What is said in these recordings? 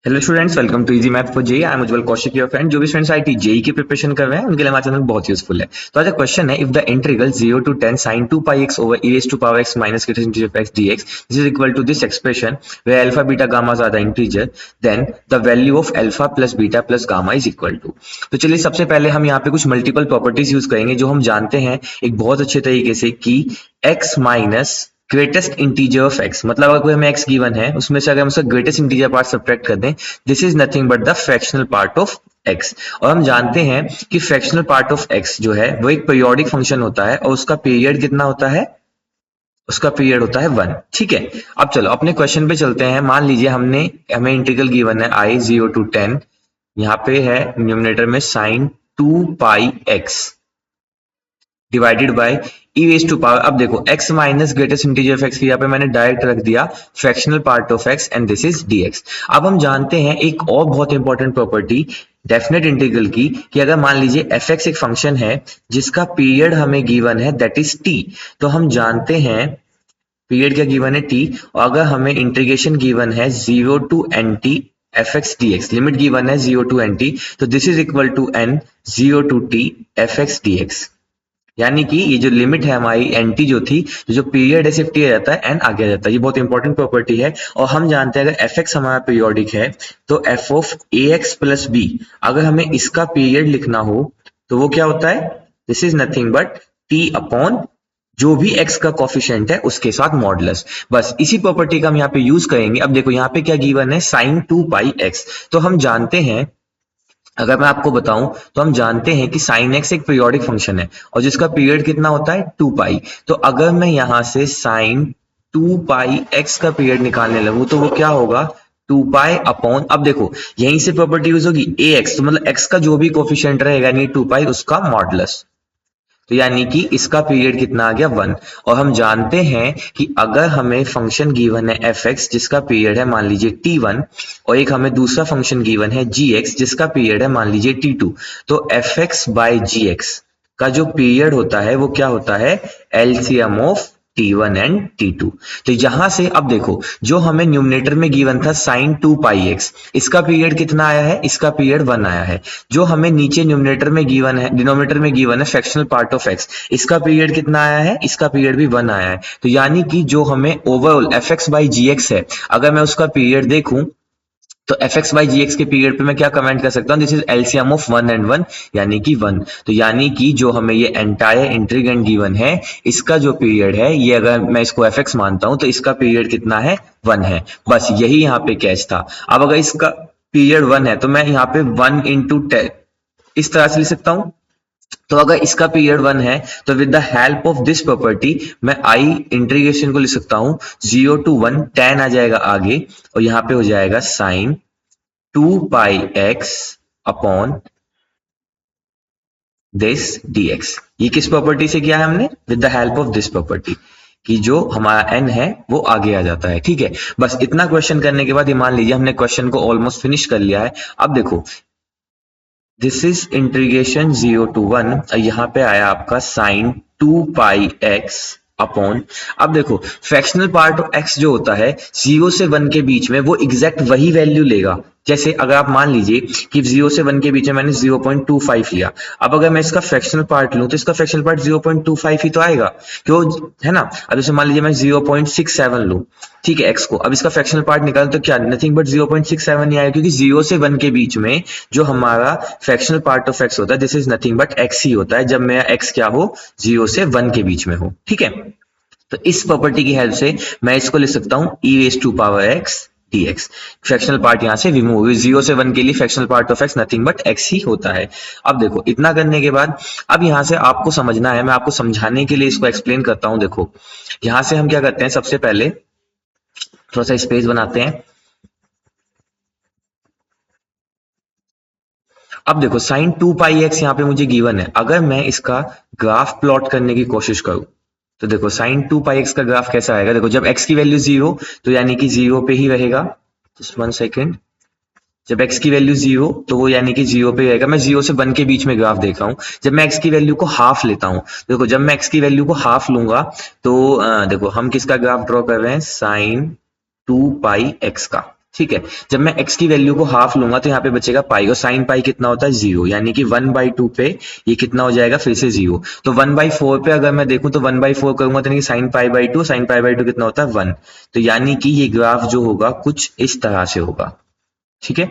Hello students, welcome to easy math for JEE. I am Ujjwal Kaushik, your friend. जो भी students IIT JEE की preparation कर रहे हैं उनके लिए हमारा चैनल बहुत यूजफुल है। तो आज का क्वेश्चन है, if the integral 0 to 10 sin 2 pi x over e raised to power x minus greatest integer of x dx, this is equal to this expression where alpha beta gammas are the integer, then the value of alpha plus beta plus gamma is equal to। तो चलिए सबसे पहले हम यहाँ पे कुछ multiple properties use करेंगे जो हम जानते हैं एक बहुत अच्छे तरीके से कि x minus greatest integer of x, मतलब अगर कोई हमें x गिवन है उसमें से अगर हम उसका ग्रेटेस्ट इंटीजर पार्ट सब्ट्रैक्ट कर दें, this is nothing but the fractional part of x। और हम जानते हैं कि फ्रैक्शनल पार्ट ऑफ x जो है वो एक पीरियोडिक फंक्शन होता है और उसका पीरियड कितना होता है, उसका पीरियड होता है 1। ठीक है, अब चलो अपने क्वेश्चन पे चलते हैं। मान लीजिए हमें इंटीग्रल गिवन है i 0 to 10, यहाँ पे है न्यूमरेटर में sin 2 pi x divided by e raise to power. अब देखो x minus greatest integer of x, यहाँ पे मैंने डायरेक्ट रख दिया fractional part of x and this is dx। अब हम जानते हैं एक और बहुत इंपॉर्टेंट प्रॉपर्टी डेफिनेट इंटीग्रल की, कि अगर मान लीजिए fx एक फंक्शन है जिसका पीरियड हमें गिवन है दैट इज t, तो हम जानते हैं पीरियड क्या गिवन है t, और अगर हमें इंटीग्रेशन गिवन है 0 to nt fx dx, limit given है 0 to nt, तो this is equal to n 0 to t fx dx। यानी कि ये जो लिमिट है हमारी एंटी जो थी, जो पीरियड है सिर्फ टी आ जाता है, एन आगे आ जाता है। ये बहुत इंपॉर्टेंट प्रॉपर्टी है। और हम जानते हैं अगर एफ एक्स हमारा पीरियोडिक है तो f of a x plus b, अगर हमें इसका पीरियड लिखना हो तो वो क्या होता है, this is nothing but T upon जो भी एक्स का कॉफिशिएंट है उसके साथ मॉडुलस। बस इसी प्रॉपर्टी का हम यहाँ पे यूज करेंगे। अब देखो यहाँ पे क्या गिवन है, साइन 2 पाई एक्स। तो हम जानते हैं, अगर मैं आपको बताऊं तो हम जानते हैं कि sin x एक पीरियोडिक फंक्शन है और जिसका पीरियड कितना होता है 2 पाई। तो अगर मैं यहां से sin 2 पाई x का पीरियड निकालने लगूं तो वो क्या होगा, 2 पाई अपॉन, अब देखो यहीं से प्रॉपर्टी यूज होगी ax, तो मतलब x का जो भी कोफिशिएंट रहेगा यानी 2 पाई उसका मॉडुलस, तो यानी कि इसका पीरियड कितना आ गया 1। और हम जानते हैं कि अगर हमें फंक्शन गिवन है एफ एक्स जिसका पीरियड है मान लीजिए t1, और एक हमें दूसरा फंक्शन गिवन है जी एक्स जिसका पीरियड है मान लीजिए t2, तो एफ एक्स बाय जी एक्स का जो पीरियड होता है वो क्या होता है, LCM of t1 and t2। तो यहां से अब देखो जो हमें न्यूमरेटर में गिवन था sin 2 पाई x, इसका पीरियड कितना आया है, इसका पीरियड 1 आया है। जो हमें नीचे न्यूमरेटर में गिवन है, डिनोमिनेटर में गिवन है फ्रैक्शनल पार्ट ऑफ x, इसका पीरियड कितना आया है, इसका पीरियड भी 1 आया है। तो यानी कि जो हमें overall f x by g x है, अगर मैं उसका पीरियड देखूं तो f x by g x के पीरियड पे मैं क्या कमेंट कर सकता हूँ, this is LCM of 1 and 1 यानी कि 1। तो यानी कि जो हमें ये एंटायर इंटीग्रैंड गिवन है इसका जो पीरियड है, ये अगर मैं इसको एफ एक्स मानता हूं तो इसका पीरियड कितना है, 1 है। बस यही यहाँ पे कैच था। अब अगर इसका पीरियड 1 है तो मैं यहाँ पे 1 इंटू 10 इस तरह से लिख सकता हूँ। तो अगर इसका पीरियड 1 है तो with the help of this property मैं आई इंटीग्रेशन को लिख सकता हूं 0 to 1 tan आ जाएगा आगे, और यहां पे हो जाएगा sine 2 pi x upon this dx। ये किस प्रॉपर्टी से किया है हमने, with the help of this property, कि जो हमारा n है वो आगे आ जाता है। ठीक है, बस इतना क्वेश्चन करने के बाद ये मान लीजिए हमने क्वेश्चन को ऑलमोस्ट फिनिश कर लिया है। अब देखो दिस इज इंटीग्रेशन 0 to 1, यहाँ पे आया आपका साइन 2 पाई एक्स अपॉन, अब देखो फ्रैक्शनल पार्ट ऑफ x जो होता है 0 से 1 के बीच में वो एग्जैक्ट वही वैल्यू लेगा। जैसे अगर आप मान लीजिए कि 0 से 1 के बीच में मैंने 0.25 लिया, अब अगर मैं इसका फ्रैक्शनल पार्ट लूं तो इसका फ्रैक्शनल पार्ट 0.25 ही तो आएगा, क्यों, है ना। अब जैसे मान लीजिए मैं 0.67 लूं, ठीक है, x को, अब इसका फ्रैक्शनल पार्ट निकाल तो क्या नथिंग बट 0.67 ही आएगा, क्योंकि 0 से 1 के बीच में जो हमारा फ्रैक्शनल पार्ट ऑफ x होता है this is nothing but x ही होता है, जब मेरा x क्या हो, 0 से 1 के बीच में हो। ठीक है, तो इस प्रॉपर्टी की हेल्प से मैं इसको लिख सकता हूं e raise to power x dx। Fractional part यहां से रिमूव हुई, 0 से 1 के लिए fractional part of x nothing but x ही होता है। अब देखो इतना करने के बाद अब यहां से आपको समझना है, मैं आपको समझाने के लिए इसको एक्सप्लेन करता हूं। देखो यहां से हम क्या करते हैं, सबसे पहले थोड़ा सा स्पेस बनाते हैं। अब देखो साइन 2 पाई एक्स यहाँ पे मुझे गिवन है, अगर मैं इसका ग्राफ प्लॉट करने की कोशिश करूं तो देखो साइन 2 पाई एक्स का ग्राफ कैसा आएगा, देखो जब x की वैल्यू 0 तो यानी कि 0 पे ही रहेगा, जस्ट 1 सेकेंड, जब x की वैल्यू 0 तो वो यानी कि 0 पे रहेगा। मैं 0 से 1 के बीच में ग्राफ देख रहा हूं। जब मैं x की वैल्यू को हाफ लेता हूं, देखो जब मैं x की वैल्यू को हाफ लूंगा तो देखो हम किसका ग्राफ ड्रॉ कर रहे हैं, साइन 2 पाई x का। ठीक है। जब मैं x की वैल्यू को हाफ लूंगा तो यहाँ पे बचेगा पाई, और साइन पाई कितना होता है 0, यानी कि 1/2 पे ये कितना हो जाएगा फिर से 0। तो 1/4 पे अगर मैं देखूं तो 1/4 करूंगा तो sine pi by two, sine pi by two कितना होता है 1। तो यानी कि ये ग्राफ जो होगा कुछ इस तरह से होगा। ठीक है,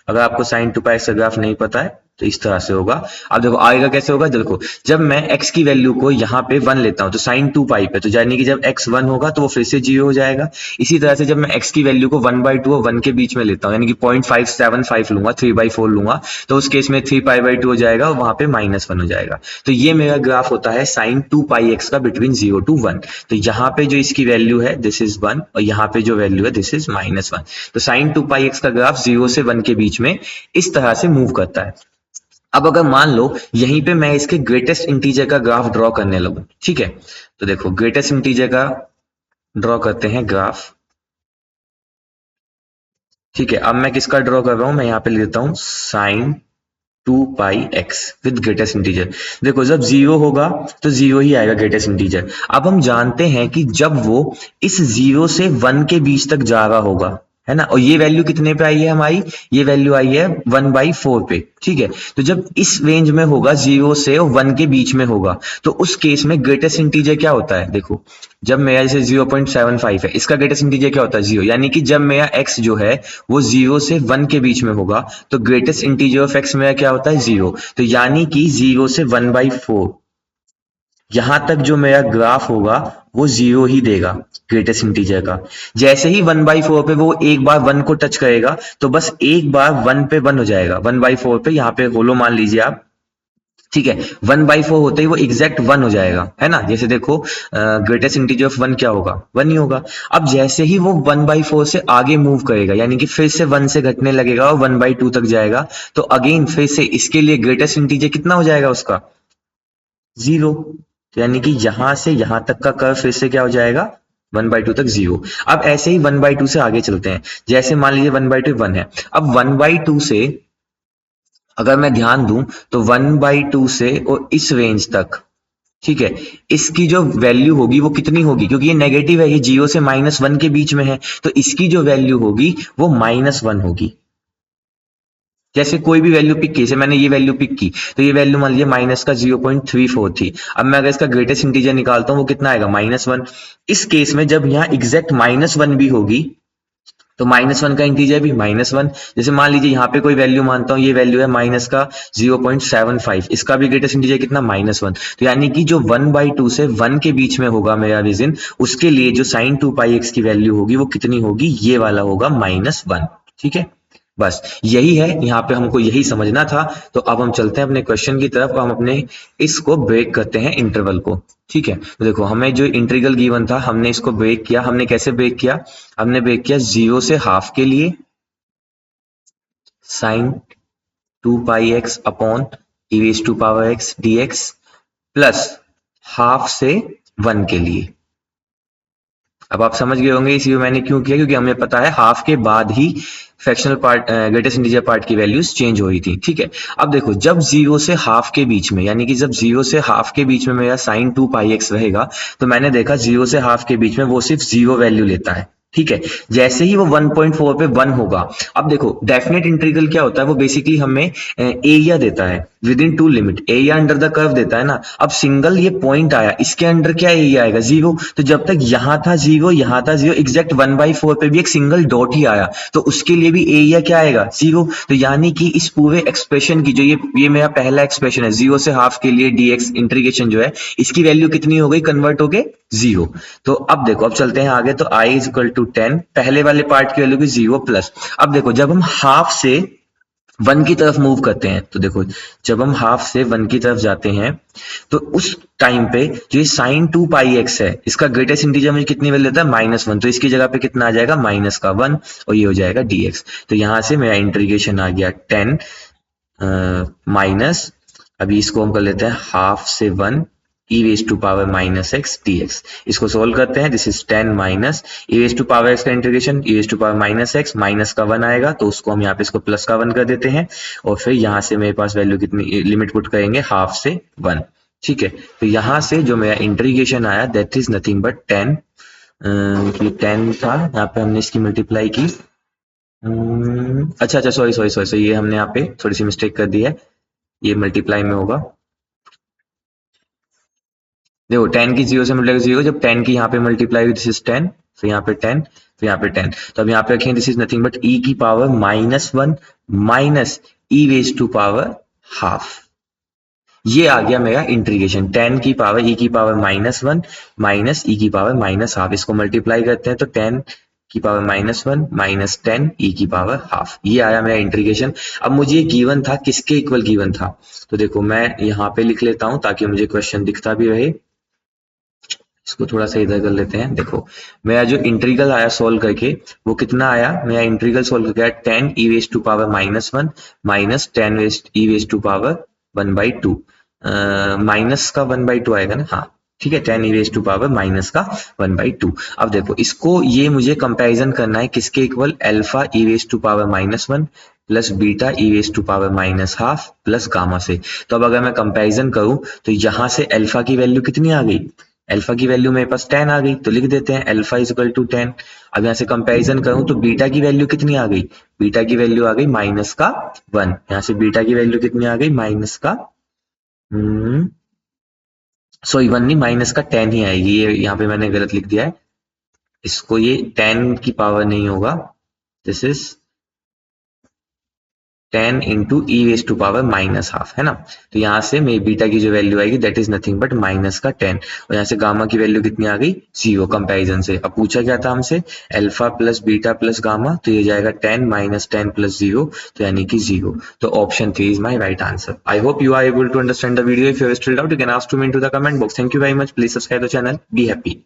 अगर आपको साइन 2π का ग्राफ नहीं पता है तो इस तरह से होगा। अब देखो आएगा कैसे होगा, देखो जब मैं x की वैल्यू को यहाँ पे 1 लेता हूँ तो साइन 2π पे, तो यानी कि जब x 1 होगा तो वो फिर से 0 हो जाएगा। इसी तरह से जब मैं x की वैल्यू को 1/2 और 1 के बीच में लेता हूँ, यानी कि 0.575 लूंगा, 3/4 लूंगा, तो उस केस में 3π/2 हो जाएगा और वहां पे -1 हो जाएगा। तो ये मेरा ग्राफ होता है साइन 2πx का बिटवीन 0 to 1। तो यहाँ पे जो इसकी वैल्यू है दिस इज 1, और यहाँ पे जो वैल्यू है दिस इज -1। तो साइन 2πx का ग्राफ 0 से 1 के बीच में इस तरह से मूव करता है। अब अगर मान लो यहीं पे मैं इसके ग्रेटेस्ट इंटीजर का ग्राफ ड्रॉ करने लगूं, ठीक है, तो देखो ग्रेटेस्ट इंटीजर का ड्रॉ करते हैं ग्राफ। ठीक है, अब मैं किसका ड्रॉ कर रहा हूं, मैं यहाँ पे लेता हूं sign 2πx with greatest integer. देखो जब 0 होगा तो 0 ही आएगा ग्रेटेस्ट इंटीजर। अब हम जानते हैं कि जब वो इस 0 से 1 के बीच तक जा रहा होगा, है ना, और ये वैल्यू कितने पे आई है हमारी, ये वैल्यू आई है 1/4 पे। ठीक है, तो जब इस रेंज में होगा 0 से 1 के बीच में होगा तो उस केस में ग्रेटेस्ट इंटीजर क्या होता है, देखो जब मेरा जैसे 0.75 है, इसका ग्रेटेस्ट इंटीजर क्या होता है 0, यानी कि जब मेरा x जो है वो 0 से 1 के बीच में होगा तो ग्रेटेस्ट इंटीजर ऑफ x मेरा क्या होता है 0। तो यानी कि 0 से 1/4 यहां तक जो मेरा ग्राफ होगा वो 0 ही देगा ग्रेटेस्ट इंटीजर का। जैसे ही 1/4 पे वो एक बार 1 को टच करेगा तो बस एक बार 1 पे 1 हो जाएगा, 1/4 पे यहाँ पे होलो मान लीजिए आप। ठीक है, 1/4 होते ही वो एग्जैक्ट 1 हो जाएगा, है ना। जैसे देखो ग्रेटेस्ट इंटीजर ऑफ 1 क्या होगा, 1 ही होगा। अब जैसे ही वो 1/4 से आगे मूव करेगा, यानी कि फिर से 1 से घटने लगेगा और 1/2 तक जाएगा, तो अगेन फिर से इसके लिए ग्रेटेस्ट इंटीजर कितना हो जाएगा उसका 0। यानी कि यहां से यहां तक का कर्व फिर से क्या हो जाएगा 1/2 तक 0। अब ऐसे ही 1/2 से आगे चलते हैं, जैसे मान लीजिए 1/2 1 है, अब 1/2 से अगर मैं ध्यान दूं तो 1/2 से और इस रेंज तक, ठीक है, इसकी जो वैल्यू होगी वो कितनी होगी, क्योंकि ये नेगेटिव है, ये 0 से -1 के बीच में है, तो इसकी जो वैल्यू होगी वो -1 होगी। जैसे कोई भी वैल्यू पिक की, जैसे मैंने ये वैल्यू पिक की तो ये वैल्यू मान लीजिए माइनस का 0.34 थी। अब मैं अगर इसका ग्रेटेस्ट इंटीजर निकालता हूँ वो कितना आएगा -1। इस केस में जब यहाँ एग्जैक्ट -1 भी होगी तो -1 का इंटीजर भी -1। जैसे मान लीजिए यहाँ पे कोई वैल्यू मानता हूँ, ये वैल्यू है माइनस का 0.75, इसका भी ग्रेटेस्ट इंटीजर कितना -1। तो यानी कि जो 1/2 से 1 के बीच में होगा मेरा रीजन, उसके लिए जो साइन 2πx की वैल्यू होगी वो कितनी होगी, ये वाला होगा -1। ठीक है, बस यही है, यहाँ पे हमको यही समझना था। तो अब हम चलते हैं अपने क्वेश्चन की तरफ, हम अपने इसको ब्रेक करते हैं इंटरवल को। ठीक है, तो देखो हमें जो इंटीग्रल गिवन था हमने इसको ब्रेक किया। हमने कैसे ब्रेक किया, हमने ब्रेक किया 0 से हाफ के लिए sine 2πx upon e⁻x dx plus half से 1 के लिए। अब आप समझ गए होंगे इसी मैंने क्यों किया, क्योंकि हमें पता है हाफ के बाद ही fractional part greatest integer part की वैल्यूज चेंज हो रही थी। ठीक है, अब देखो जब 0 से हाफ के बीच में, यानी कि जब 0 से हाफ के बीच में मेरा साइन 2πx रहेगा, तो मैंने देखा 0 से हाफ के बीच में वो सिर्फ 0 वैल्यू लेता है। ठीक है, जैसे ही वो 1.4 पे 1 होगा, अब देखो डेफिनेट इंटीग्रल क्या होता है, वो बेसिकली हमें एरिया देता है within two limit, area under the curve देता है ना। अब सिंगल ये पॉइंट आया, इसके अंडर क्या एरिया आएगा 0। तो जब तक यहां था 0 यहां था 0, एग्जैक्ट 1/4 पे भी एक सिंगल डॉट ही आया तो उसके लिए भी एरिया क्या आएगा 0। तो यानी कि इस पूरे एक्सप्रेशन की जो ये मेरा पहला एक्सप्रेशन है 0 से हाफ के लिए dx इंटीग्रेशन जो है, इसकी वैल्यू कितनी हो गई, कन्वर्ट हो गए 0। तो अब देखो अब चलते हैं आगे, तो i = 10, पहले वाले पार्ट की वैल्यू की 0 प्लस। अब देखो जब हम हाफ से 1 की तरफ मूव करते हैं, तो देखो जब हम हाफ से 1 की तरफ जाते हैं तो उस टाइम पे जो ये साइन 2πx है, इसका ग्रेटेस्ट इंटीजर मुझे कितनी वैल्यू देता है -1, तो इसकी जगह पे कितना आ जाएगा -1, और ये हो जाएगा dx। तो यहां से मेरा इंटीग्रेशन आ गया 10 माइनस, अभी इसको हम कर लेते हैं हाफ से 1 e⁻x dx। इसको सोल्व करते हैं, दिस इज 10 माइनस e⁻x का इंटीग्रेशन e⁻x माइनस का 1 आएगा, तो उसको हम यहाँ पे इसको प्लस का 1 कर देते हैं, और फिर यहाँ से मेरे पास वैल्यू कितनी लिमिट पुट करेंगे हाफ से 1। ठीक है, तो यहाँ से जो मेरा इंटीग्रेशन आया दैट इज नथिंग बट 10, 10 था, यहाँ पे हमने इसकी मल्टीप्लाई की अच्छा अच्छा, सॉरी सॉरी सॉरी, ये हमने यहाँ पे थोड़ी सी मिस्टेक कर दी है, ये मल्टीप्लाई में होगा। देखो 10 की 0 से मल्टीप्लाई 0, जब 10 की यहाँ पे मल्टीप्लाई हुई, दिस इज 10, फिर यहाँ पे 10, फिर यहाँ पे 10, तो अब यहाँ पे रखें this is nothing but e की power -1 minus e raise to power half. ये आ गया मेरा इंटीग्रेशन, 10 की पावर e की पावर -1 माइनस e की पावर माइनस हाफ, इसको मल्टीप्लाई करते हैं तो 10 की पावर -1 माइनस 10 e की पावर हाफ, ये आया मेरा इंटीग्रेशन। अब मुझे गिवन था, किसके इक्वल गिवन था, तो देखो मैं यहाँ पे लिख लेता हूँ ताकि मुझे क्वेश्चन दिखता भी रहे। इसको थोड़ा सा इधर कर लेते हैं। देखो मेरा जो इंटीग्रल आया सोल्व करके, वो कितना आया, मेरा इंटीग्रल सोल्व करके आया 10 e raise to power -1 minus 10 e raise to power 1/2, minus का 1/2 आएगा ना, हाँ ठीक है, 10 e raise to power minus का 1/2। अब देखो इसको, ये मुझे कंपैरिजन करना है किसके equal, alpha e raise to power -1 plus beta e raise to power minus half plus gamma से। तो अब अगर मैं कंपैरिजन करूं तो यहाँ से अल्फा की वैल्यू कितनी आ गई, अल्फा की वैल्यू मेरे पास 10 आ गई, तो लिख देते हैं अल्फा इज इक्वल टू 10। अब यहाँ से कंपैरिजन करूं तो बीटा की वैल्यू कितनी आ गई, बीटा की वैल्यू आ गई माइनस का 1, यहाँ से बीटा की वैल्यू कितनी आ गई, माइनस का सॉरी 1 नहीं, माइनस का 10 ही आएगी, ये यहाँ पे मैंने गलत लिख दिया है, इसको ये 10 की पावर नहीं होगा, this is 10 into e raise to power minus half, है ना। तो यहाँ से मेरी बीटा की जो वैल्यू आएगी that is nothing but minus का 10, और यहाँ से गामा की वैल्यू कितनी आ गई, 0 कंपैरिजन से। अब पूछा क्या था हमसे, alpha plus beta plus gamma, तो ये जाएगा 10 माइनस 10 प्लस 0, तो यानी कि 0। तो option 3 is my right answer. I hope you are able to understand the video. If you are still doubt you can ask to me into the comment box. Thank you very much, please subscribe the channel, be happy.